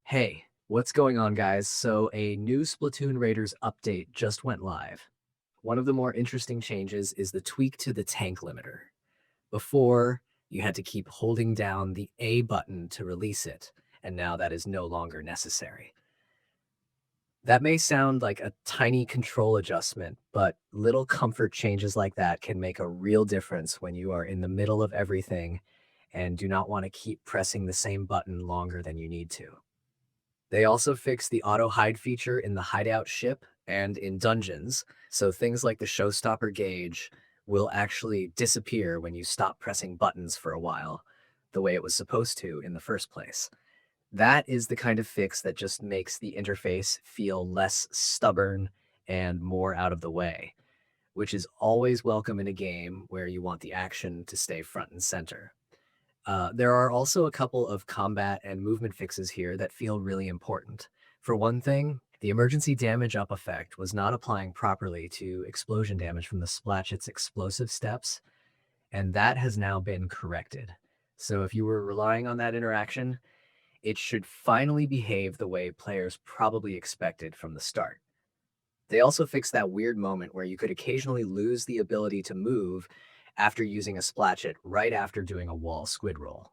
Hey, what's going on, guys? So, a new Splatoon Raiders update just went live. One of the more interesting changes is the tweak to the tank limiter. Before, you had to keep holding down the A button to release it, and now that is no longer necessary. That may sound like a tiny control adjustment, but little comfort changes like that can make a real difference when you are in the middle of everything and do not want to keep pressing the same button longer than you need to. They also fixed the auto hide feature in the Hideout Ship and in dungeons, so things like the showstopper gauge will actually disappear when you stop pressing buttons for a while, the way it was supposed to in the first place. That is the kind of fix that just makes the interface feel less stubborn and more out of the way, which is always welcome in a game where you want the action to stay front and center. There are also a couple of combat and movement fixes here that feel really important. For one thing, the emergency damage up effect was not applying properly to explosion damage from the Splatchet's explosive steps, and that has now been corrected. So if you were relying on that interaction, it should finally behave the way players probably expected from the start. They also fixed that weird moment where you could occasionally lose the ability to move after using a Splatchet right after doing a wall squid roll.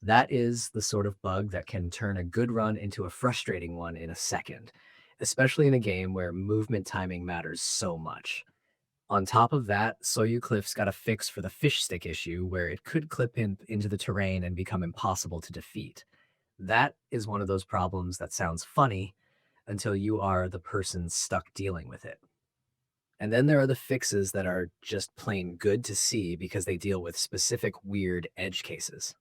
That is the sort of bug that can turn a good run into a frustrating one in a second, especially in a game where movement timing matters so much. On top of that, Soyu Cliffs got a fix for the fish stick issue where it could clip into the terrain and become impossible to defeat. That is one of those problems that sounds funny until you are the person stuck dealing with it. And then there are the fixes that are just plain good to see because they deal with specific weird edge cases.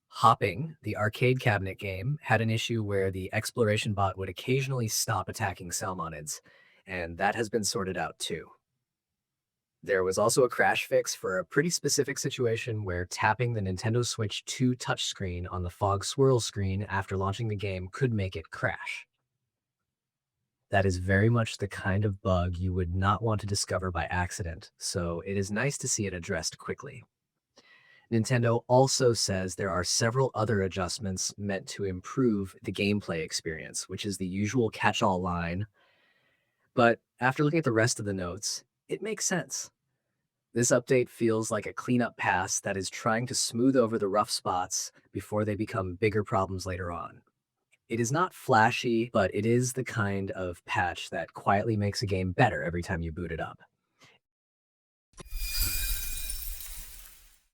Hopping, the arcade cabinet game, had an issue where the exploration bot would occasionally stop attacking Salmonids, and that has been sorted out too. There was also a crash fix for a pretty specific situation where tapping the Nintendo Switch 2 touchscreen on the fog swirl screen after launching the game could make it crash. That is very much the kind of bug you would not want to discover by accident, so it is nice to see it addressed quickly. Nintendo also says there are several other adjustments meant to improve the gameplay experience, which is the usual catch-all line, but after looking at the rest of the notes, it makes sense. This update feels like a cleanup pass that is trying to smooth over the rough spots before they become bigger problems later on. It is not flashy, but it is the kind of patch that quietly makes a game better every time you boot it up.